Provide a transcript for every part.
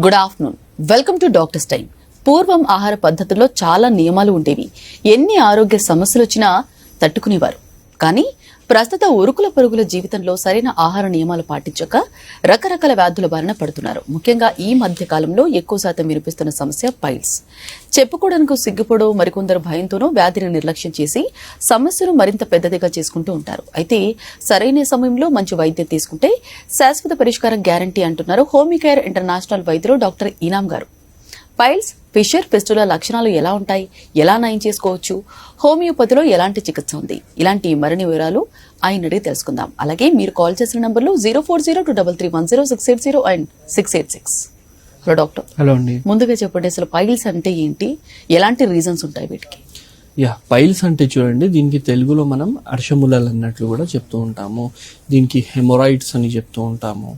Good afternoon. Welcome to doctors time. పూర్వం ఆహార పద్ధతుల్లో చాలా నియమాలు ఉండేవి. ఎన్ని ఆరోగ్య సమస్యలు వచ్చినా తట్టుకునేవారు. కానీ ప్రస్తుత ఉరుకుల పరుగుల జీవితంలో సరైన ఆహార నియమాలు పాటించక రకరకాల వ్యాధుల బారిన పడుతున్నారు. ముఖ్యంగా ఈ మధ్య కాలంలో ఎక్కువ శాతం వినిపిస్తున్న సమస్య పైల్స్. చెప్పుకోవడానికి సిగ్గుపడో మరికొందరు భయంతోనూ వ్యాధిని నిర్లక్ష్యం చేసి సమస్యను మరింత పెద్దదిగా చేసుకుంటూ ఉంటారు. అయితే సరైన సమయంలో మంచి వైద్యం తీసుకుంటే శాశ్వత పరిష్కారం గ్యారంటీ అంటున్నారు హోమికేర్ ఇంటర్నేషనల్ వైద్యులు డాక్టర్ ఇనాం గారు. పైల్స్, ఫిషర్, ఫిస్టులా లక్షణాలు ఎలా ఉంటాయి, ఎలా నయం చేసుకోవచ్చు, హోమియోపతిలో ఎలాంటి చికిత్స ఉంది, ఇలాంటి మరిన్ని వివరాలు ఆయన అడిగి తెలుసుకుందాం. అలాగే మీరు కాల్ చేసిన నంబర్లు 040233106880 అండ్ 686. Hello doctor. హలో అండి. ముందుగా చెప్పండి, అసలు పైల్స్ అంటే ఏంటి, ఎలాంటి రీజన్స్ ఉంటాయి వీటికి? పైల్స్ అంటే చూడండి, దీనికి తెలుగులో మనం అర్షములలు అన్నట్లు కూడా చెప్తూ ఉంటాము. దీనికి హెమొరాయిడ్స్ అని చెప్తూ ఉంటాము.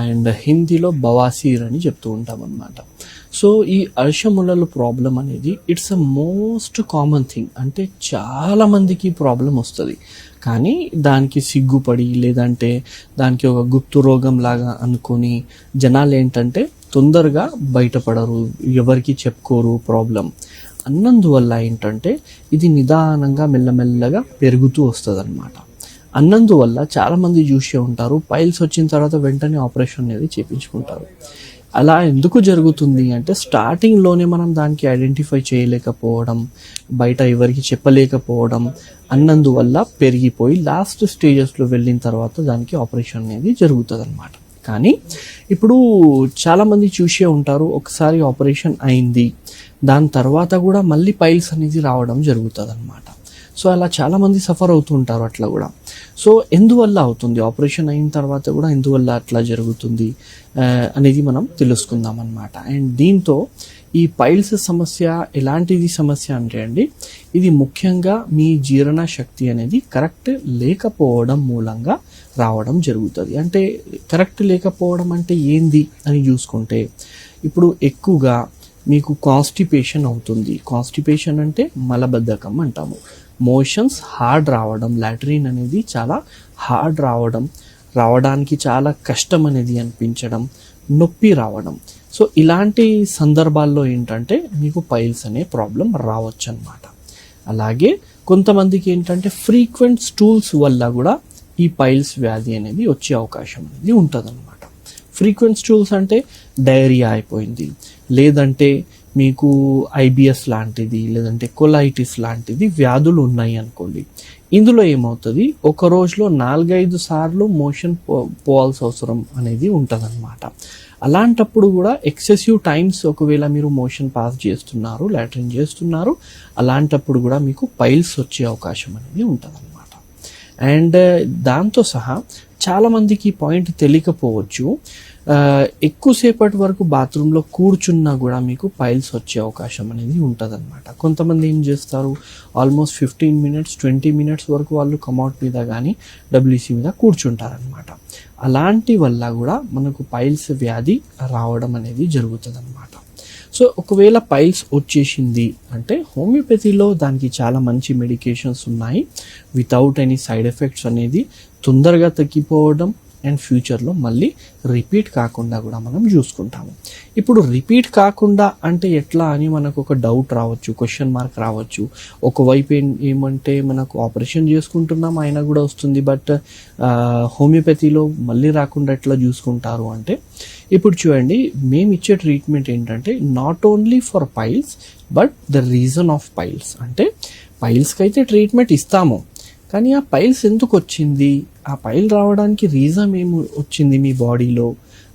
అండ్ హిందీలో బవాసీర్ అని చెప్తూ ఉంటాం అన్నమాట. సో ఈ అర్షములలు ప్రాబ్లం అనేది it's a most common thing. అంటే చాలా మందికి ప్రాబ్లం వస్తుంది, కానీ దానికి సిగ్గుపడి లేదంటే దానికి ఒక గుప్తు రోగం లాగా అనుకొని జనాలు ఏంటంటే తొందరగా బయటపడరు, ఎవరికి చెప్పుకోరు ప్రాబ్లం. అన్నందువల్ల ఏంటంటే ఇది నిదానంగా మెల్లమెల్లగా పెరుగుతూ వస్తుంది అనమాట. అన్నందువల్ల చాలామంది చూసే ఉంటారు, పైల్స్ వచ్చిన తర్వాత వెంటనే ఆపరేషన్ అనేది చేయించుకుంటారు. అలా ఎందుకు జరుగుతుంది అంటే స్టార్టింగ్లోనే మనం దానికి ఐడెంటిఫై చేయలేకపోవడం, బయట ఎవరికి చెప్పలేకపోవడం అన్నందువల్ల పెరిగిపోయి లాస్ట్ స్టేజెస్లో వెళ్ళిన తర్వాత దానికి ఆపరేషన్ అనేది జరుగుతుంది అనమాట. కానీ ఇప్పుడు చాలామంది చూసే ఉంటారు, ఒకసారి ఆపరేషన్ అయింది, దాని తర్వాత కూడా మళ్ళీ పైల్స్ అనేది రావడం జరుగుతుంది అనమాట. సో అలా చాలామంది సఫర్ అవుతూ ఉంటారు అట్లా కూడా. సో ఎందువల్ల అవుతుంది, ఆపరేషన్ అయిన తర్వాత కూడా ఎందువల్ల అట్లా జరుగుతుంది అనేది మనం తెలుసుకుందాం అనమాట. అండ్ దీంతో ఈ పైల్స్ సమస్య ఎలాంటిది సమస్య అంటే అండి, ఇది ముఖ్యంగా మీ జీర్ణ శక్తి అనేది కరెక్ట్ లేకపోవడం మూలంగా రావడం జరుగుతుంది. అంటే కరెక్ట్ లేకపోవడం అంటే ఏంది అని చూసుకుంటే, ఇప్పుడు ఎక్కువగా మీకు కాన్స్టిపేషన్ అవుతుంది. కాన్స్టిపేషన్ అంటే మలబద్ధకం అంటాము. మోషన్స్ హార్డ్ రావడం, లాట్రిన్ అనేది చాలా హార్డ్ రావడానికి చాలా కష్టం అనేది అనిపించడం, నొప్పి రావడం. సో ఇలాంటి సందర్భాల్లో ఏంటంటే మీకు పైల్స్ అనే ప్రాబ్లం రావచ్చు అన్నమాట. అలాగే కొంతమందికి ఏంటంటే ఫ్రీక్వెంట్ స్టూల్స్ వల్ల కూడా ఈ పైల్స్ వ్యాధి అనేది వచ్చే అవకాశం అనేది ఉంటుంది అనమాట. ఫ్రీక్వెంట్ స్టూల్స్ అంటే డయేరియా అయిపోయింది, లేదంటే మీకు ఐబిఎస్ లాంటిది, లేదంటే కొలైటిస్ లాంటిది వ్యాధులు ఉన్నాయి అనుకోండి. ఇందులో ఏమవుతుంది, ఒక రోజులో 4-5 సార్లు మోషన్ పోవాల్సిన అవసరం అనేది ఉంటుంది అనమాట. అలాంటప్పుడు కూడా ఎక్సెసివ్ టైమ్స్ ఒకవేళ మీరు మోషన్ పాస్ చేస్తున్నారు, లాట్రిన్ చేస్తున్నారు, అలాంటప్పుడు కూడా మీకు పైల్స్ వచ్చే అవకాశం అనేది ఉంటుంది అనమాట. అండ్ దాంతో సహా చాలామందికి ఈ పాయింట్ తెలియకపోవచ్చు, ఎక్కువసేపటి వరకు బాత్రూంలో కూర్చున్నా కూడా మీకు పైల్స్ వచ్చే అవకాశం అనేది ఉంటుంది అనమాట. కొంతమంది ఏం చేస్తారు, ఆల్మోస్ట్ 15 minutes 20 minutes వరకు వాళ్ళు కమౌట్ మీద కానీ డబ్ల్యూసీ మీద కూర్చుంటారనమాట. అలాంటి వల్ల కూడా మనకు పైల్స్ వ్యాధి రావడం అనేది జరుగుతుంది అనమాట. సో ఒకవేళ పైల్స్ వచ్చేసింది అంటే హోమియోపతిలో దానికి చాలా మంచి మెడికేషన్స్ ఉన్నాయి. వితౌట్ ఎనీ సైడ్ ఎఫెక్ట్స్ అనేది తొందరగా తగ్గిపోవడం అండ్ ఫ్యూచర్లో మళ్ళీ రిపీట్ కాకుండా కూడా మనం చూసుకుంటాము. ఇప్పుడు రిపీట్ కాకుండా అంటే ఎట్లా అని మనకు ఒక డౌట్ రావచ్చు, క్వశ్చన్ మార్క్ రావచ్చు. ఒకవైపు ఏమంటే మనకు ఆపరేషన్ చేసుకుంటున్నాం అయినా కూడా వస్తుంది, బట్ హోమియోపతిలో మళ్ళీ రాకుండా ఎట్లా చూసుకుంటారు అంటే, ఇప్పుడు చూడండి, మేము ఇచ్చే ట్రీట్మెంట్ ఏంటంటే not only for piles but the reason of piles. అంటే పైల్స్కి అయితే ట్రీట్మెంట్ ఇస్తాము, కానీ ఆ పైల్స్ ఎందుకు వచ్చింది, ఆ పైల్ రావడానికి రీజన్ ఏమి వచ్చింది మీ బాడీలో,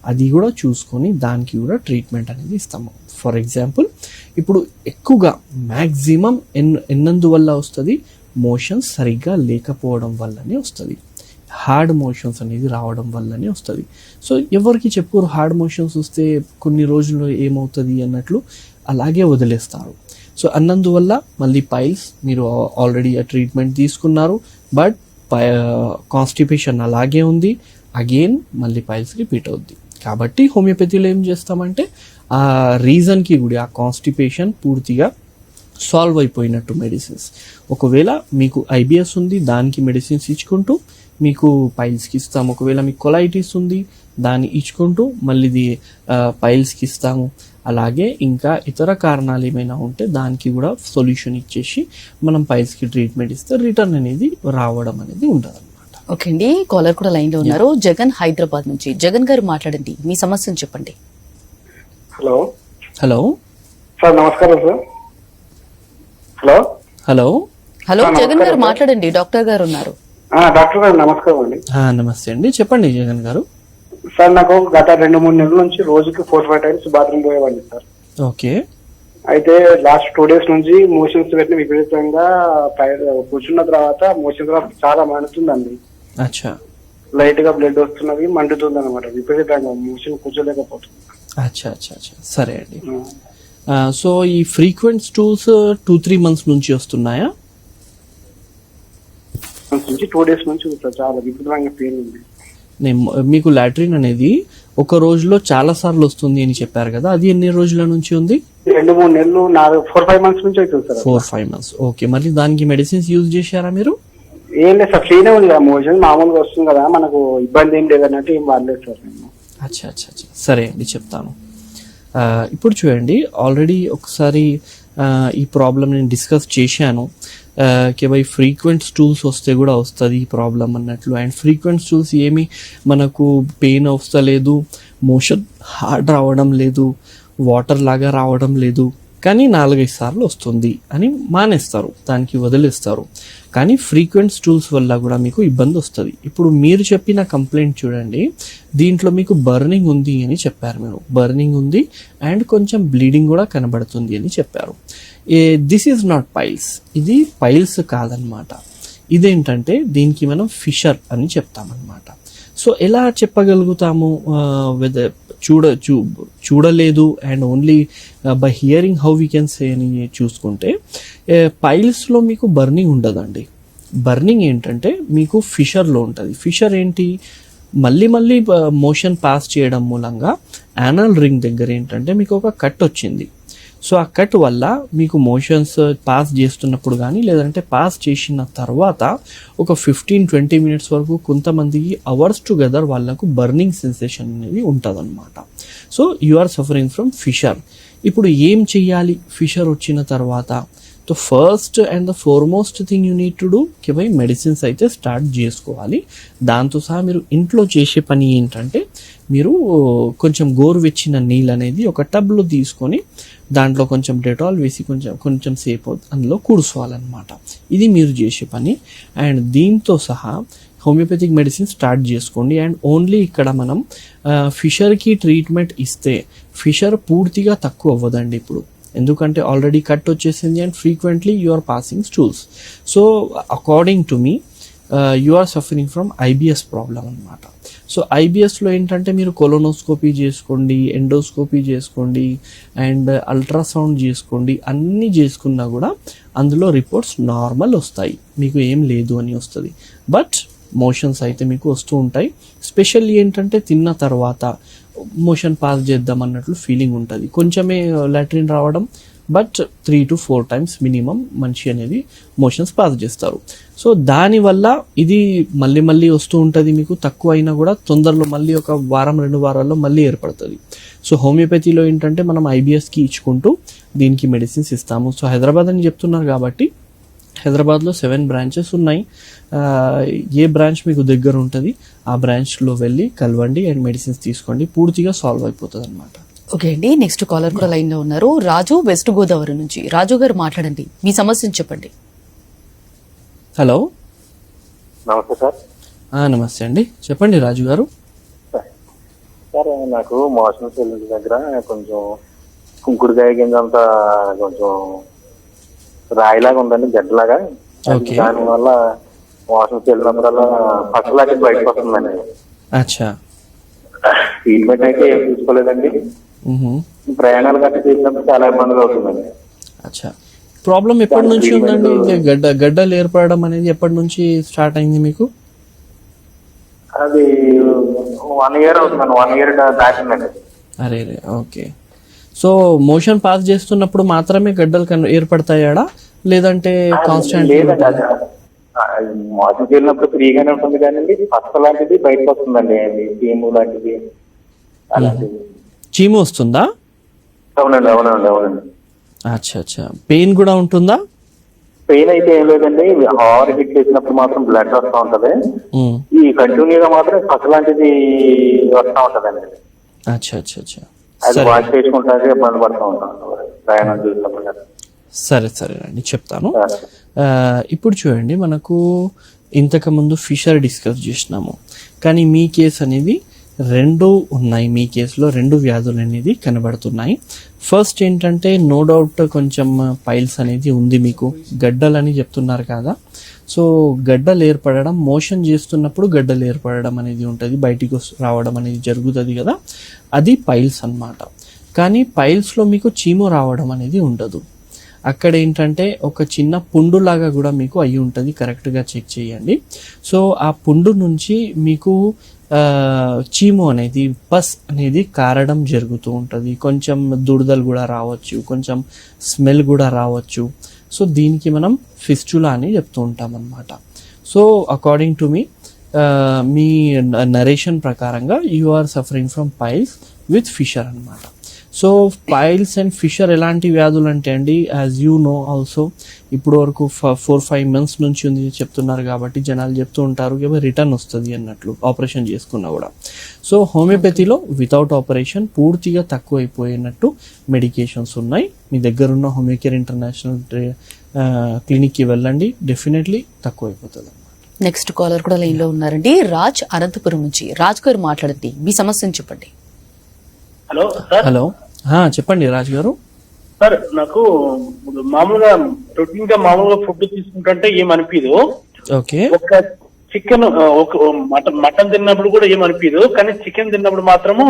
అది కూడా చూసుకొని దానికి కూడా ట్రీట్మెంట్ అనేది ఇస్తాము. ఫర్ ఎగ్జాంపుల్, ఇప్పుడు ఎక్కువగా మ్యాక్సిమం ఎన్నందువల్ల వస్తుంది, మోషన్స్ సరిగ్గా లేకపోవడం వల్లనే వస్తుంది, హార్డ్ మోషన్స్ అనేది రావడం వల్లనే వస్తుంది. సో ఎవరికి చెప్పుకోరు, హార్డ్ మోషన్స్ వస్తే కొన్ని రోజుల్లో ఏమవుతుంది అన్నట్లు అలాగే వదిలేస్తారు. సో అన్నందువల్ల మళ్ళీ పైల్స్, మీరు ఆల్రెడీ ఆ ట్రీట్మెంట్ తీసుకున్నారు, బట్ కాన్స్టిపేషన్ అలాగే ఉంది, అగైన్ మళ్ళీ పైల్స్ రిపీట్ అవుద్ది. కాబట్టి హోమియోపతిలో ఏం చేస్తామంటే ఆ రీజన్కి కూడా ఆ కాన్స్టిపేషన్ పూర్తిగా సాల్వ్ అయిపోయినట్టు మెడిసిన్స్. ఒకవేళ మీకు ఐబిఎస్ ఉంది, దానికి మెడిసిన్స్ ఇచ్చుకుంటూ మీకు పైల్స్కి ఇస్తాం. ఒకవేళ మీకు కొలైటిస్ ఉంది, దాన్ని ఇచ్చుకుంటూ మళ్ళీ ఇది పైల్స్కి ఇస్తాము. అలాగే ఇంకా ఇతర కారణాలు ఏమైనా ఉంటే దానికి కూడా సొల్యూషన్ ఇచ్చేసి మనం పైల్స్కి ట్రీట్మెంట్ ఇస్తే రిటర్న్ అనేది రావడం అనేది ఉంటుంది అనమాట. ఓకే అండి, కాలర్ కూడా లైన్ లో ఉన్నారు. జగన్ హైదరాబాద్ నుంచి. జగన్ గారు మాట్లాడండి, మీ సమస్యను చెప్పండి. హలో హలో సార్, నమస్కారం సార్. హలో హలో హలో నమస్కారం జగన్ గారు సార్. మాట్లాడండి, డాక్టర్ గారు ఉన్నారు. డాక్టర్ గారు నమస్కారం అండి. నమస్తే అండి, చెప్పండి జగన్ గారు. సార్, నాకు గత 2-3 నెలల నుంచి రోజుకి 4-5 టైమ్స్ బాత్రూమ్ పోయేవాడిని సార్. ఓకే. అయితే లాస్ట్ 2 days నుంచి మోషన్స్ పెట్టిన విపరీతంగా కూర్చున్న తర్వాత మోషన్స్ చాలా మండుతుందండి. అచ్చా లైట్ గా బ్లడ్ వస్తున్నది, మండుతుంది అనమాట విపరీతంగా. మోషన్ కూర్చోలేకపోతుంది. అచ్చా అచ్చా అచ్చా, సరే అండి. సో ఈ ఫ్రీక్వెంట్ స్టూల్స్ 2-3 months నుంచి వస్తున్నాయా? నుంచి 2 days నుంచి సార్ చాలా విపరీతంగా పెయిన్ ఉంది. మీకు లాట్రిన్ అనేది ఒక రోజులో చాలా సార్లు వస్తుంది అని చెప్పారు కదా, అది ఎన్ని రోజుల నుంచి ఉంది? 2-3 నెలలు 4-5 months నుంచి అవుతుంది సార్. 4-5 months. ఓకే, మరి దానికి మెడిసిన్స్ యూజ్ చేశారా మీరు? ఏం లేదు సార్, ఫ్రీనే ఉంది కదా, మోషన్ మామూలుగా వస్తుంది కదా, మనకు ఇబ్బంది ఏం లేదన్నట్టు ఏం వాడలేదు సార్ నేను. అచ్చా అచ్చా అచ్చా, సరే అండి, చెప్తాను. ఇప్పుడు చూడండి, ఆల్రెడీ ఒకసారి ఈ ప్రాబ్లమ్ నేను డిస్కస్ చేశాను. బై ఫ్రీక్వెంట్ స్టూల్స్ వస్తే కూడా వస్తుంది ఈ ప్రాబ్లం అన్నట్లు. అండ్ ఫ్రీక్వెంట్ స్టూల్స్ ఏమి మనకు పెయిన్ వస్తలేదు, మోషన్ హార్డ్ రావడం లేదు, వాటర్ లాగా రావడం లేదు, కానీ 4-5 సార్లు వస్తుంది అని మానేస్తారు, దానికి వదిలేస్తారు. కానీ ఫ్రీక్వెంట్ స్టూల్స్ వల్ల కూడా మీకు ఇబ్బంది వస్తుంది. ఇప్పుడు మీరు చెప్పిన కంప్లైంట్ చూడండి, దీంట్లో మీకు బర్నింగ్ ఉంది అని చెప్పారు మీరు. బర్నింగ్ ఉంది అండ్ కొంచెం బ్లీడింగ్ కూడా కనబడుతుంది అని చెప్పారు. దిస్ ఈజ్ నాట్ పైల్స్, ఇది పైల్స్ కాదనమాట. ఇదేంటంటే దీనికి మనం ఫిషర్ అని చెప్తామన్నమాట. సో ఎలా చెప్పగలుగుతాము? చూడలేదు and only by hearing how we can say అని చూసుకుంటే, పైల్స్లో మీకు బర్నింగ్ ఉండదండి. బర్నింగ్ ఏంటంటే మీకు ఫిషర్లో ఉంటుంది. ఫిషర్ ఏంటి? మళ్ళీ మోషన్ పాస్ చేయడం మూలంగా యానల్ రింగ్ దగ్గర ఏంటంటే మీకు ఒక కట్ వచ్చింది. సో ఆ కట్ వల్ల మీకు మోషన్స్ పాస్ చేస్తున్నప్పుడు కానీ లేదంటే పాస్ చేసిన తర్వాత ఒక 15-20 minutes వరకు కొంతమందికి అవర్స్ టుగెదర్ వాళ్ళకు బర్నింగ్ సెన్సేషన్ అనేది ఉంటుంది అనమాట. So you are suffering from fissure. ఇప్పుడు ఏం చెయ్యాలి ఫిషర్ వచ్చిన తర్వాత? So first and the foremost thing you need to do by medicines అయితే స్టార్ట్ చేసుకోవాలి. దాంతో సహా మీరు ఇంట్లో చేసే పని ఏంటంటే, మీరు కొంచెం గోరువెచ్చిన నీళ్ళు అనేది ఒక టబ్లో తీసుకొని దాంట్లో కొంచెం డెటాల్ వేసి కొంచెం సేపు అందులో కూర్చోవాలన్నమాట. ఇది మీరు చేసే పని. అండ్ దీంతో సహా హోమియోపతిక్ మెడిసిన్ స్టార్ట్ చేసుకోండి. అండ్ ఓన్లీ ఇక్కడ మనం ఫిషర్కి ట్రీట్మెంట్ ఇస్తే ఫిషర్ పూర్తిగా తక్కువ అవ్వదండి ఇప్పుడు, ఎందుకంటే ఆల్రెడీ కట్ వచ్చేసింది and frequently you are passing stools. So according to me you are suffering from IBS problem అనమాట. సో ఐబిఎస్లో ఏంటంటే మీరు కొలోనోస్కోపీ చేసుకోండి, ఎండోస్కోపీ చేసుకోండి అండ్ అల్ట్రాసౌండ్ చేసుకోండి, అన్నీ చేసుకున్నా కూడా అందులో రిపోర్ట్స్ నార్మల్ వస్తాయి, మీకు ఏం లేదు అని వస్తుంది. బట్ మోషన్స్ అయితే మీకు వస్తూ ఉంటాయి. స్పెషల్లీ ఏంటంటే తిన్న తర్వాత మోషన్ పాస్ చేద్దాం అన్నట్లు ఫీలింగ్ ఉంటుంది, కొంచెమే లాట్రిన్ రావడం, బట్ 3 to 4 times మినిమం మనిషి అనేది మోషన్స్ పాస్ చేస్తారు. సో దానివల్ల ఇది మళ్ళీ వస్తూ ఉంటుంది. మీకు తక్కువ అయినా కూడా తొందరలో మళ్ళీ ఒక 1-2 వారాల్లో మళ్ళీ ఏర్పడుతుంది. సో హోమియోపతిలో ఏంటంటే మనం ఐబిఎస్కి ఇచ్చుకుంటూ దీనికి మెడిసిన్స్ ఇస్తాము. సో హైదరాబాద్ అని చెప్తున్నారు కాబట్టి హైదరాబాద్లో 7 branches ఉన్నాయి. ఏ బ్రాంచ్ మీకు దగ్గర ఉంటుంది ఆ బ్రాంచ్లో వెళ్ళి కలవండి అండ్ మెడిసిన్స్ తీసుకోండి, పూర్తిగా సాల్వ్ అయిపోతుంది అనమాట. ఓకే అండి, నెక్స్ట్ కాలర్ కూడా లైన్ లో ఉన్నారు. రాజు, వెస్ట్ గోదావరి నుంచి. రాజు గారు మాట్లాడండి, మీ సమస్యను చెప్పండి. హలో. నమస్తే సార్. నమస్తే అండి, చెప్పండి రాజు గారు. సార్, నాకు మోషన్ సెల్స్ దగ్గర కొంచెం కుంకుడుకాయ కింద అంతా కొంచెం రాయిలాగా ఉందండి, గడ్డలాగా. దానివల్ల మోషన్ వెళ్ళినప్పుడల్లా పక్కలాగా బయటకు వస్తుందండి. అచ్చా. ట్రీట్మెంట్ అయితే ఏం తీసుకోలేదండి. ప్రయాణాలు గట్రా చేసినప్పుడు చాలా ఇబ్బందులు అవుతుందండి. అచ్చా, ప్రాబ్లం ఎప్పటి నుంచి ఉందండి? గడ్డలు ఏర్పడడం అనేది ఎప్పటి నుంచి స్టార్ట్ అయింది మీకు? అది 1 year అవుతుందండి, 1 year దాటిందండి. అరే, ఓకే. సో మోషన్ పాస్ చేస్తున్నప్పుడు మాత్రమే గడ్డలు ఏర్పడతాయాడా లేదంటే కాన్స్టెంట్? మోషన్కి వెళ్ళినప్పుడు ఫ్రీగానే ఉంటుంది కానీ ఫస్ట్ లాంటిది బయటకు వస్తుందండి, అది చీము లాంటిది అలాంటిది. చీము వస్తుందా? అవునండి అవునండి అవునండి. అచ్చా అచ్చా. పెయిన్ కూడా ఉంటుందా? పెయిన్ అయితే ఏం లేదండి, హార్ హిట్ చేసినప్పుడు మాత్రం బ్లడ్ వస్తూ ఉంటది. మ్మ్. ఈ కంటిన్యూగా మాత్రం ఫస్ట్ లాంటిది వస్తూ ఉంటదండి. అచ్చా అచ్చా అచ్చా. అది సరే వాష్ చేసుకుంటానికి ఇబ్బంది పడుతూ ఉంటాం ప్రయాణం చేసినప్పుడు. సరే సరేనండి, చెప్తాను. ఇప్పుడు చూడండి, మనకు ఇంతకుముందు ఫిషర్ డిస్కస్ చేసినాము, కానీ మీ కేసు అనేది రెండు ఉన్నాయి. మీ కేసులో రెండు వ్యాధులు అనేది కనబడుతున్నాయి. ఫస్ట్ ఏంటంటే నో డౌట్ కొంచెం పైల్స్ అనేది ఉంది మీకు, గడ్డలని చెప్తున్నారు కదా. సో గడ్డలు ఏర్పడడం, మోషన్ చేస్తున్నప్పుడు గడ్డలు ఏర్పడడం అనేది ఉంటుంది, బయటికి రావడం అనేది జరుగుతుంది కదా, అది పైల్స్ అన్నమాట. కానీ పైల్స్లో మీకు చీము రావడం అనేది ఉండదు. అక్కడ ఏంటంటే ఒక చిన్న పుండు లాగా కూడా మీకు అయి ఉంటుంది, కరెక్ట్గా చెక్ చేయండి. సో ఆ పుండు నుంచి మీకు చీము అనేది, పస్ అనేది కారడం జరుగుతూ ఉంటుంది. కొంచెం దురదలు కూడా రావచ్చు, కొంచెం స్మెల్ కూడా రావచ్చు. సో దీనికి మనం ఫిస్టులా అని చెప్తూ ఉంటాం అన్నమాట. సో అకార్డింగ్ టు మీ నరేషన్ ప్రకారంగా you are suffering from piles with fissure అన్నమాట. సో పైల్స్ అండ్ ఫిషర్ ఎలాంటి వ్యాధులు అంటే అండి, యాజ్ యూ నో ఆల్సో, ఇప్పుడు వరకు 4-5 months నుంచి ఉంది చెప్తున్నారు కాబట్టి జనాలు చెప్తూ ఉంటారు రిటర్న్ వస్తుంది అన్నట్లు ఆపరేషన్ చేసుకున్నా కూడా. సో హోమియోపతిలో వితౌట్ ఆపరేషన్ పూర్తిగా తక్కువ అయిపోయినట్టు మెడికేషన్స్ ఉన్నాయి. మీ దగ్గర ఉన్న హోమియోకేర్ ఇంటర్నేషనల్ క్లినిక్కి వెళ్ళండి, డెఫినెట్లీ తక్కువ అయిపోతుంది. నెక్స్ట్ కాలర్ కూడా లైన్ లో ఉన్నారండి, రాజ్ అనంతపురం నుంచి. రాజ్ గారు మాట్లాడండి, మీ సమస్యను చెప్పండి. Hello sir. హలో, చెప్పండి రాజ్ గారు. సార్ నాకు మామూలుగా రొటీన్ గా మామూలుగా ఫుడ్ తీసుకుంటుంటే ఏమనిపించదు. ఓకే. ఒక చికెన్, ఒక మటన్ తిన్నప్పుడు కూడా ఏమనిపించదు, కానీ చికెన్ తిన్నప్పుడు మాత్రము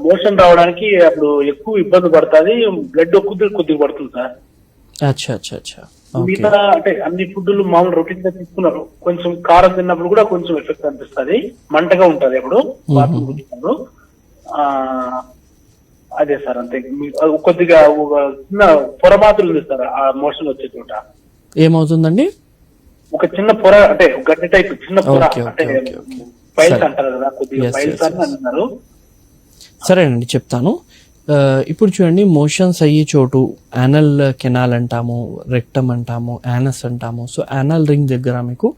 మోషన్ రావడానికి అప్పుడు ఎక్కువ ఇబ్బంది పడుతుంది, బ్లడ్ కొద్దిగా పడుతుంది సార్. అచ్చా అచ్చా అచ్చా. మిగతా అంటే అన్ని ఫుడ్లు మామూలు రొటీన్ గా తీసుకున్నారు, కొంచెం కారం తిన్నప్పుడు కూడా కొంచెం ఎఫెక్ట్ అనిపిస్తుంది, మంటగా ఉంటది ఎప్పుడు బాత్రూమ్ కూర్చున్నప్పుడు. అదే సార్, అంతే. కొద్దిగా ఒక చిన్న పొర మాత్రం ఉంది సార్ ఆ మోషన్ వచ్చే చోట. ఏమవుతుందండి? ఒక చిన్న పొర, అంటే గడ్డి టైప్ చిన్న పొర, అంటే పైల్స్ అంటారు కదా, కొద్దిగా పైల్స్ అని అంటున్నారు. సరేనండి, చెప్తాను. ఇప్పుడు చూడండి, మోషన్స్ అయ్యే చోటు యానల్ కెనాల్ అంటాము, రెక్టమ్ అంటాము, యానస్ అంటాము. సో యానల్ రింగ్ దగ్గర మీకు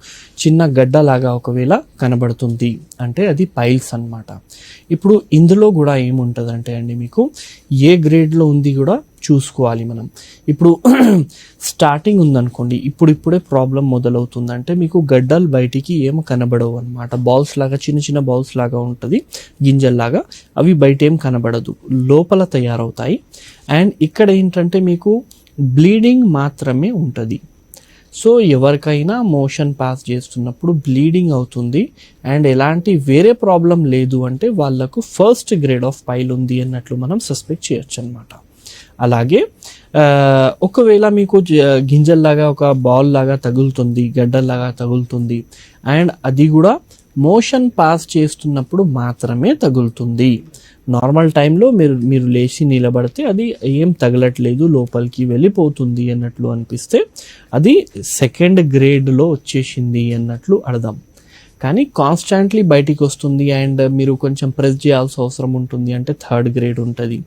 చిన్న గడ్డలాగా ఒకవేళ కనబడుతుంది అంటే అది పైల్స్ అన్నమాట. ఇప్పుడు ఇందులో కూడా ఏముంటుందంటే అండి, మీకు ఏ గ్రేడ్లో ఉంది కూడా చూసుకోవాలి మనం. ఇప్పుడు స్టార్టింగ్ ఉందనుకోండి, ఇప్పుడే ప్రాబ్లం మొదలవుతుందంటే మీకు గడ్డలు బయటికి ఏమో కనబడవు అనమాట. బాల్స్ లాగా, చిన్న చిన్న బాల్స్ లాగా ఉంటుంది, గింజల్లాగా, అవి బయట ఏం కనబడదు, లోపల తయారవుతాయి. అండ్ ఇక్కడ ఏంటంటే మీకు బ్లీడింగ్ మాత్రమే ఉంటుంది. సో ఎవరికైనా మోషన్ పాస్ చేస్తున్నప్పుడు బ్లీడింగ్ అవుతుంది అండ్ ఎలాంటి వేరే ప్రాబ్లం లేదు అంటే వాళ్ళకు ఫస్ట్ గ్రేడ్ ఆఫ్ పైల్ ఉంది అన్నట్లు మనం సస్పెక్ట్ చేయొచ్చు అనమాట. అలాగే ఒకవేళ మీకు గింజల్లాగా ఒక బాల్ లాగా తగులుతుంది, గడ్డల్లాగా తగులుతుంది అండ్ అది కూడా మోషన్ పాస్ చేస్తున్నప్పుడు మాత్రమే తగులుతుంది. నార్మల్ టైంలో మీరు లేచి నిలబడితే అది ఏం తగలట్లేదు, లోపలికి వెళ్ళిపోతుంది అన్నట్లు అనిపిస్తే అది సెకండ్ గ్రేడ్లో వచ్చేసింది అన్నట్లు అర్థం. కానీ కాన్స్టాంట్లీ బయటికి వస్తుంది అండ్ మీరు కొంచెం ప్రెస్ చేయాల్సిన అవసరం ఉంటుంది అంటే థర్డ్ గ్రేడ్ ఉంటుంది.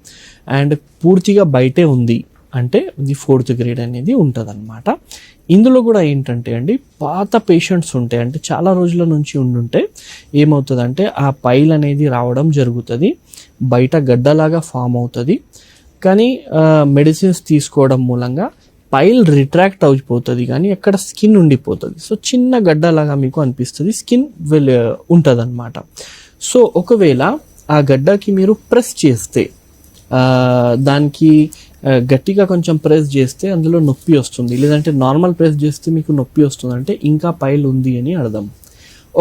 అండ్ పూర్తిగా బయటే ఉంది అంటే ఇది ఫోర్త్ గ్రేడ్ అనేది ఉంటుంది అనమాట. ఇందులో కూడా ఏంటంటే అండి, పాత పేషెంట్స్ ఉంటాయి అంటే చాలా రోజుల నుంచి ఉండుంటే ఏమవుతుందంటే ఆ పైల్ అనేది రావడం జరుగుతుంది, బయట గడ్డలాగా ఫామ్ అవుతుంది. కానీ మెడిసిన్స్ తీసుకోవడం మూలంగా పైల్ రిట్రాక్ట్ అయిపోతుంది కానీ అక్కడ స్కిన్ ఉండిపోతుంది. సో చిన్న గడ్డలాగా మీకు అనిపిస్తుంది, స్కిన్ ఉంటుంది అనమాట. సో ఒకవేళ ఆ గడ్డకి మీరు ప్రెస్ చేస్తే, దానికి గట్టిగా కొంచెం ప్రెస్ చేస్తే అందులో నొప్పి వస్తుంది, లేదంటే నార్మల్ ప్రెస్ చేస్తే మీకు నొప్పి వస్తుంది అంటే ఇంకా పైల్ ఉంది అని అర్థం.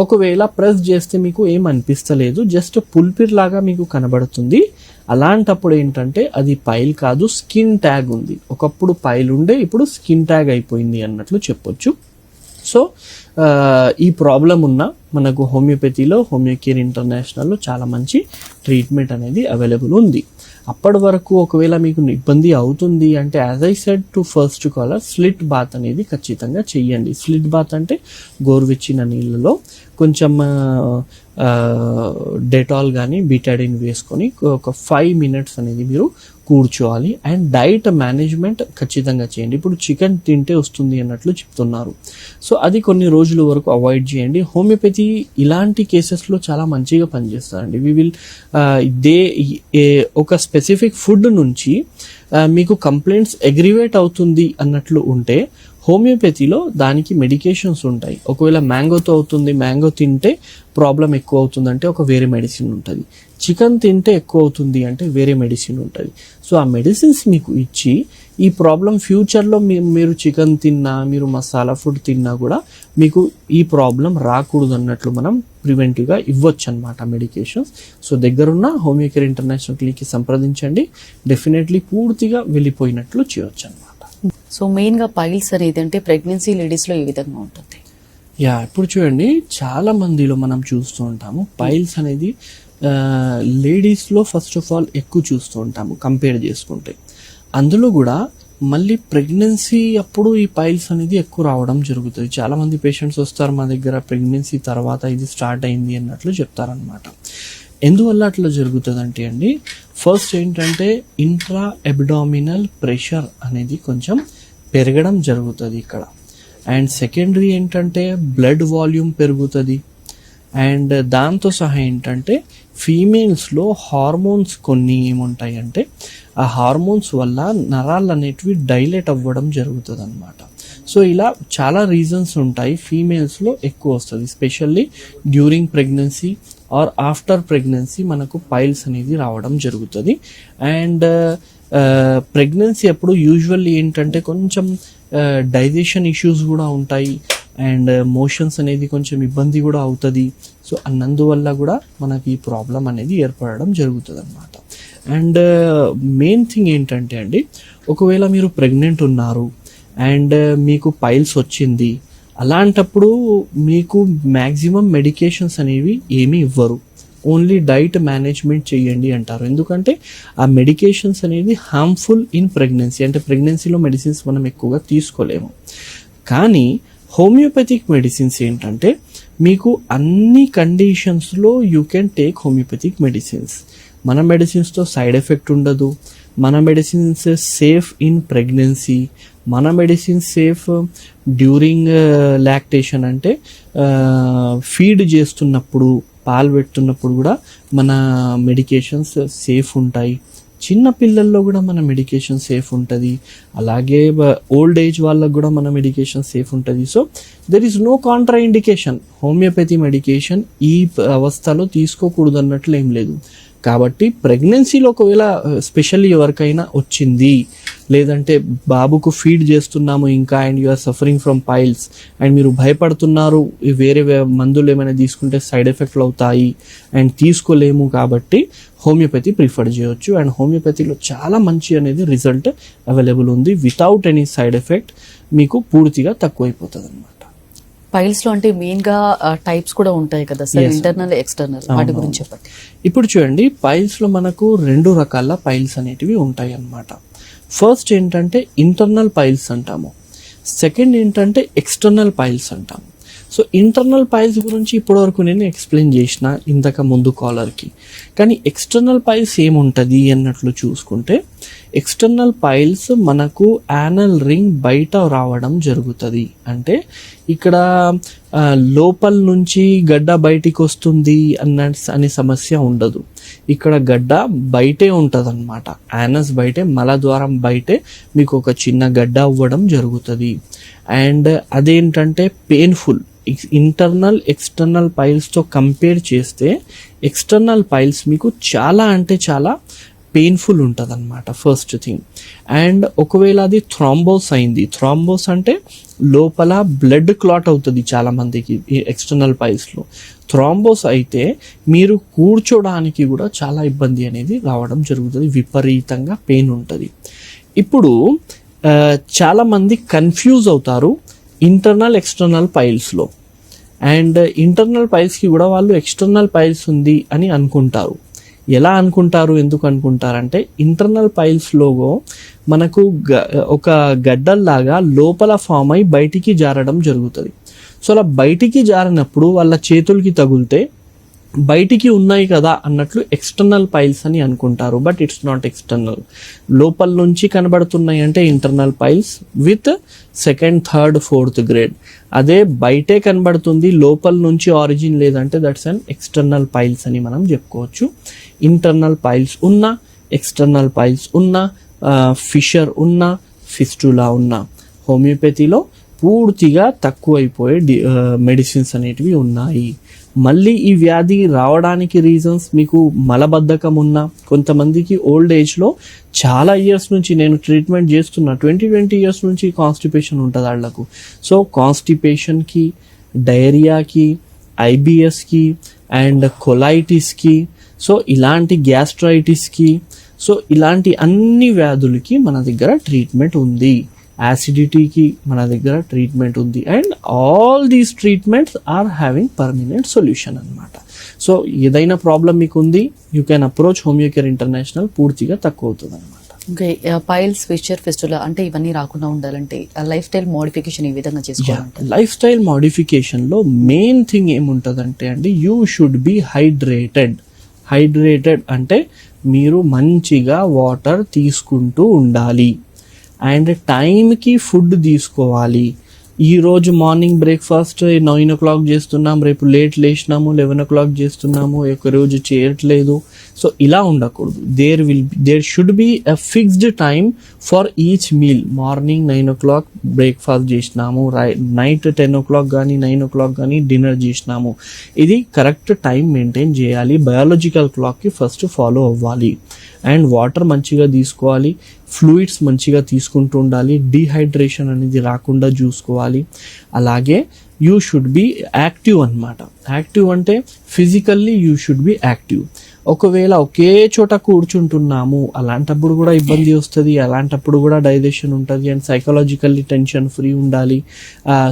ఒకవేళ ప్రెస్ చేస్తే మీకు ఏం అనిపిస్తలేదు, జస్ట్ పుల్పిర్ లాగా మీకు కనబడుతుంది, అలాంటప్పుడు ఏంటంటే అది పైల్ కాదు, స్కిన్ ట్యాగ్ ఉంది. ఒకప్పుడు పైల్ ఉండే ఇప్పుడు స్కిన్ ట్యాగ్ అయిపోయింది అన్నట్లు చెప్పొచ్చు. సో ఈ ప్రాబ్లం ఉన్న మనకు హోమియోపతిలో హోమియోకేర్ ఇంటర్నేషనల్లో చాలా మంచి ట్రీట్మెంట్ అనేది అవైలబుల్ ఉంది. అప్పటి వరకు ఒకవేళ మీకు ఇబ్బంది అవుతుంది అంటే as I said to first caller, స్లిట్ బాత్ అనేది ఖచ్చితంగా చెయ్యండి. స్లిట్ బాత్ అంటే గోరువెచ్చిన నీళ్ళలో కొంచెం డెటాల్ కానీ బీటాడిన్ వేసుకొని ఒక 5 minutes అనేది మీరు కూర్చోవాలి. అండ్ డైట్ మేనేజ్మెంట్ ఖచ్చితంగా చేయండి. ఇప్పుడు చికెన్ తింటే వస్తుంది అన్నట్లు చెప్తున్నారు, సో అది కొన్ని రోజుల వరకు అవాయిడ్ చేయండి. హోమియోపతి ఇలాంటి కేసెస్లో చాలా మంచిగా పనిచేస్తారండి. వి విల్ ఒక స్పెసిఫిక్ ఫుడ్ నుంచి మీకు కంప్లైంట్స్ అగ్రివేట్ అవుతుంది అన్నట్లు ఉంటే హోమియోపతిలో దానికి మెడికేషన్స్ ఉంటాయి. ఒకవేళ మ్యాంగోతో అవుతుంది, మ్యాంగో తింటే ప్రాబ్లం ఎక్కువ అవుతుంది అంటే ఒక వేరే మెడిసిన్ ఉంటుంది. చికెన్ తింటే ఎక్కువ అవుతుంది అంటే వేరే మెడిసిన్ ఉంటుంది. సో ఆ మెడిసిన్స్ మీకు ఇచ్చి ఈ ప్రాబ్లం ఫ్యూచర్లో మీరు చికెన్ తిన్నా, మీరు మసాలా ఫుడ్ తిన్నా కూడా మీకు ఈ ప్రాబ్లం రాకూడదు అన్నట్లు మనం ప్రివెంటివ్గా ఇవ్వచ్చు అనమాట మెడికేషన్స్. సో దగ్గరున్న హోమియోకేర్ ఇంటర్నేషనల్ క్లినిక్కి సంప్రదించండి. డెఫినెట్లీ పూర్తిగా వెళ్ళిపోయినట్లు చేయొచ్చు అనమాట. సో మెయిన్ గా పైల్స్ అనేది అంటే ప్రెగ్నెన్సీ లేడీస్ లో ఏ విధంగా ఉంటుంది? ఇప్పుడు చూడండి, చాలా మందిలో మనం చూస్తూ ఉంటాము పైల్స్ అనేది లేడీస్లో ఫస్ట్ ఆఫ్ ఆల్ ఎక్కువ చూస్తూ ఉంటాము కంపేర్ చేసుకుంటే. అందులో కూడా మళ్ళీ ప్రెగ్నెన్సీ అప్పుడు ఈ పైల్స్ అనేది ఎక్కువ రావడం జరుగుతుంది. చాలా మంది పేషెంట్స్ వస్తారు మా దగ్గర ప్రెగ్నెన్సీ తర్వాత ఇది స్టార్ట్ అయింది అన్నట్లు చెప్తారనమాట. ఎందువల్ల అట్లా జరుగుతుందంటే అండి, ఫస్ట్ ఏంటంటే ఇంట్రా అబ్డామినల్ ప్రెషర్ అనేది కొంచెం పెరగడం జరుగుతుంది ఇక్కడ. అండ్ సెకండరీ ఏంటంటే బ్లడ్ వాల్యూమ్ పెరుగుతుంది. అండ్ దాంతో సహా ఏంటంటే ఫీమేల్స్లో హార్మోన్స్ కొన్ని ఏముంటాయి అంటే ఆ హార్మోన్స్ వల్ల నరాలు అనేటివి డైలేట్ అవ్వడం జరుగుతుంది అనమాట. సో ఇలా చాలా రీజన్స్ ఉంటాయి. ఫీమేల్స్లో ఎక్కువ వస్తుంది, specially during pregnancy or after pregnancy మనకు పైల్స్ అనేది రావడం జరుగుతుంది. అండ్ ప్రెగ్నెన్సీ అప్పుడు యూజువల్లీ ఏంటంటే కొంచెం డైజెషన్ ఇష్యూస్ కూడా ఉంటాయి అండ్ మోషన్స్ అనేది కొంచెం ఇబ్బంది కూడా అవుతుంది. సో అన్నందువల్ల కూడా మనకి ఈ ప్రాబ్లం అనేది ఏర్పడడం జరుగుతుంది అనమాట. అండ్ మెయిన్ థింగ్ ఏంటంటే అండి, ఒకవేళ మీరు ప్రెగ్నెంట్ ఉన్నారు అండ్ మీకు పైల్స్ వచ్చింది, అలాంటప్పుడు మీకు మ్యాక్సిమం మెడికేషన్స్ అనేవి ఏమీ ఇవ్వరు, ఓన్లీ డైట్ మేనేజ్మెంట్ చేయండి అంటారు. ఎందుకంటే ఆ మెడికేషన్స్ అనేది హార్మ్ఫుల్ ఇన్ ప్రెగ్నెన్సీ, అంటే ప్రెగ్నెన్సీలో మెడిసిన్స్ మనం ఎక్కువగా తీసుకోలేము. కానీ హోమియోపతిక్ మెడిసిన్స్ ఏంటంటే మీకు అన్ని కండిషన్స్లో you can take homoeopathic medicines. మన మెడిసిన్స్తో సైడ్ ఎఫెక్ట్ ఉండదు, మన మెడిసిన్స్ సేఫ్ ఇన్ ప్రెగ్నెన్సీ, మన మెడిసిన్స్ సేఫ్ డ్యూరింగ్ లాక్టేషన్, అంటే ఫీడ్ చేస్తున్నప్పుడు పాలు పెడుతున్నప్పుడు కూడా మన మెడికేషన్స్ సేఫ్ ఉంటాయి. చిన్న పిల్లల్లో కూడా మన మెడికేషన్ సేఫ్ ఉంటుంది, అలాగే ఓల్డ్ ఏజ్ వాళ్ళకు కూడా మన మెడికేషన్ సేఫ్ ఉంటుంది. So there is no contraindication. Homeopathy medication ఈ అవస్థలో తీసుకోకూడదు అన్నట్లు ఏం లేదు. కాబట్టి ప్రెగ్నెన్సీలో ఒకవేళ స్పెషల్లీ ఎవరికైనా వచ్చింది, లేదంటే బాబుకు ఫీడ్ చేస్తున్నాము ఇంకా and you are suffering from piles and మీరు భయపడుతున్నారు వేరే మందులు ఏమైనా తీసుకుంటే సైడ్ ఎఫెక్ట్లు అవుతాయి అండ్ తీసుకోలేము, కాబట్టి హోమియోపతి ప్రిఫర్ చేయొచ్చు. అండ్ హోమియోపతిలో చాలా మంచి అనేది రిజల్ట్ అవైలబుల్ ఉంది. వితౌట్ ఎనీ సైడ్ ఎఫెక్ట్ మీకు పూర్తిగా తక్కువైపోతుంది అనమాట. పైల్స్ లో అంటే మెయిన్ గా టైప్స్ కూడా ఉంటాయి కదా సార్, ఇంటర్నల్ ఎక్స్టర్నల్, వాటి గురించి చెప్పండి. ఇప్పుడు చూడండి, పైల్స్ లో మనకు 2 రకాల పైల్స్ అనేటివి ఉంటాయి అన్నమాట. ఫస్ట్ ఏంటంటే ఇంటర్నల్ పైల్స్ అంటాము, సెకండ్ ఏంటంటే ఎక్స్టర్నల్ పైల్స్ అంటాము. సో ఇంటర్నల్ పైల్స్ గురించి ఇప్పటివరకు నేను ఎక్స్ప్లెయిన్ చేసిన ఇంతక ముందు కాలర్కి. కానీ ఎక్స్టర్నల్ పైల్స్ ఏముంటుంది అన్నట్లు చూసుకుంటే, ఎక్స్టర్నల్ పైల్స్ మనకు యానల్ రింగ్ బయట రావడం జరుగుతుంది. అంటే ఇక్కడ లోపల నుంచి గడ్డ బయటికి వస్తుంది అనే సమస్య ఉండదు. ఇక్కడ గడ్డ బయటే ఉంటుంది అనమాట, యానస్ బయటే, మలద్వారం బయటే మీకు ఒక చిన్న గడ్డ అవ్వడం జరుగుతుంది. అండ్ అదేంటంటే పెయిన్ఫుల్. ఇంటర్నల్ ఎక్స్టర్నల్ పైల్స్తో కంపేర్ చేస్తే ఎక్స్టర్నల్ పైల్స్ మీకు చాలా అంటే చాలా పెయిన్ఫుల్ ఉంటుంది అనమాట, ఫస్ట్ థింగ్. అండ్ ఒకవేళ అది థ్రాంబోస్ అయింది, థ్రాంబోస్ అంటే లోపల బ్లడ్ క్లాట్ అవుతుంది చాలా మందికి ఎక్స్టర్నల్ పైల్స్లో. థ్రాంబోస్ అయితే మీరు కూర్చోడానికి కూడా చాలా ఇబ్బంది అనేది రావడం జరుగుతుంది, విపరీతంగా పెయిన్ ఉంటుంది. ఇప్పుడు చాలా మంది కన్ఫ్యూజ్ అవుతారు ఇంటర్నల్ ఎక్స్టర్నల్ పైల్స్లో. అండ్ ఇంటర్నల్ పైల్స్కి కూడా వాళ్ళు ఎక్స్టర్నల్ పైల్స్ ఉంది అని అనుకుంటారు. ఎలా అనుకుంటారు, ఎందుకు అనుకుంటారంటే ఇంటర్నల్ పైల్స్లో మనకు ఒక గడ్డల్లాగా లోపల ఫామ్ అయి బయటికి జారడం జరుగుతుంది. సో అలా బయటికి జారినప్పుడు వాళ్ళ చేతులకి తగిలితే బయటికి ఉన్నాయి కదా అన్నట్లు ఎక్స్టర్నల్ పైల్స్ అని అనుకుంటారు. But it's not external. లోపల నుంచి కనబడుతున్నాయి అంటే internal piles with second, third, fourth grade. అదే బయటే కనబడుతుంది, లోపల నుంచి ఆరిజిన్ లేదంటే దట్స్ అన్ ఎక్స్టర్నల్ పైల్స్ అని మనం చెప్పుకోవచ్చు. ఇంటర్నల్ పైల్స్ ఉన్న, ఎక్స్టర్నల్ పైల్స్ ఉన్న, ఫిషర్ ఉన్న, ఫిస్టులా ఉన్న, హోమియోపతిలో పూర్తిగా తక్కువైపోయే మెడిసిన్స్ అనేటివి ఉన్నాయి. మళ్ళీ ఈ వ్యాధి రావడానికి రీజన్స్ మీకు మలబద్ధకం ఉన్న, కొంతమందికి ఓల్డ్ ఏజ్లో చాలా ఇయర్స్ నుంచి నేను ట్రీట్మెంట్ చేస్తున్నా, 20 ఇయర్స్ నుంచి కాన్స్టిపేషన్ ఉంటుంది వాళ్ళకు. సో కాన్స్టిపేషన్కి, డయేరియాకి, ఐబిఎస్కి అండ్ కొలైటిస్కి, సో ఇలాంటి గ్యాస్ట్రైటిస్కి, సో ఇలాంటి అన్ని వ్యాధులకి మన దగ్గర ట్రీట్మెంట్ ఉంది. యాసిడిటీకి మన దగ్గర ట్రీట్మెంట్ ఉంది. And all these treatments are having permanent solution అనమాట. సో ఏదైనా ప్రాబ్లం మీకు ఉంది, you can approach Homeocare International, పూర్తిగా తక్కువ అవుతుంది అనమాట. ఓకే, పైల్స్, ఫిషర్, ఫిస్టులా అంటే ఇవన్నీ రాకుండా ఉండాలంటే లైఫ్ స్టైల్ మోడిఫికేషన్ ఈ విధంగా చేసుకోవాలంటే లైఫ్ స్టైల్ మోడిఫికేషన్లో మెయిన్ థింగ్ ఏముంటుందంటే అండి, you should be hydrated. Hydrated అంటే మీరు మంచిగా వాటర్ తీసుకుంటూ ఉండాలి అండ్ టైంకి ఫుడ్ తీసుకోవాలి. ఈరోజు మార్నింగ్ బ్రేక్ఫాస్ట్ 9 o'clock చేస్తున్నాం, రేపు లేట్ లేచినాము 11 o'clock చేస్తున్నాము, ఒకరోజు చేయట్లేదు. సో ఇలా ఉండకూడదు. There should be a fixed time for each meal. Morning 9 o'clock breakfast చేసినాము, నైట్ 10 o'clock కానీ 9 o'clock కానీ డిన్నర్ చేసినాము. ఇది కరెక్ట్ టైం మెయింటైన్ చేయాలి. బయాలజికల్ క్లాక్కి ఫస్ట్ ఫాలో అవ్వాలి. అండ్ వాటర్ మంచిగా తీసుకోవాలి, ఫ్లూయిడ్స్ మంచిగా తీసుకుంటూ ఉండాలి, డీహైడ్రేషన్ అనేది రాకుండా చూసుకోవాలి. అలాగే యూ షుడ్ బి యాక్టివ్ అన్నమాట. యాక్టివ్ అంటే physically you should be active. ఒకవేళ ఒకే చోట కూర్చుంటున్నాము అలాంటప్పుడు కూడా ఇబ్బంది వస్తుంది, అలాంటప్పుడు కూడా డైజెషన్ ఉంటుంది. అండ్ సైకలాజికల్లీ టెన్షన్ ఫ్రీ ఉండాలి.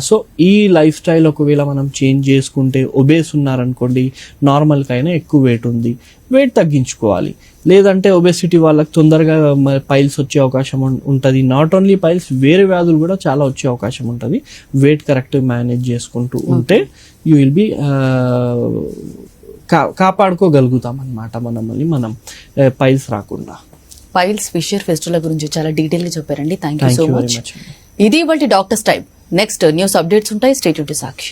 సో ఈ లైఫ్ స్టైల్ ఒకవేళ మనం చేంజ్ చేసుకుంటే, ఒబేస్ ఉన్నారనుకోండి, నార్మల్కైనా ఎక్కువ వెయిట్ ఉంది, వెయిట్ తగ్గించుకోవాలి. లేదంటే ఒబెసిటీ వాళ్ళకి తొందరగా పైల్స్ వచ్చే అవకాశం ఉంటుంది. నాట్ ఓన్లీ పైల్స్, వేరే వ్యాధులు కూడా చాలా వచ్చే అవకాశం ఉంటుంది. వెయిట్ కరెక్ట్ మేనేజ్ చేసుకుంటూ ఉంటే యూ విల్ బి కాపాడుకోగలుగుతాం అన్నమాట మనల్ని మనం పైల్స్ రాకుండా. పైల్స్, ఫిషర్, ఫిస్టులా గురించి చాలా డీటెయిల్ గా చెప్పారండి. Thank you so very much. Much. ఇది ఇవాల్టి doctors time. Next news updates ఉంటాయి. Stay tune to Sakshi.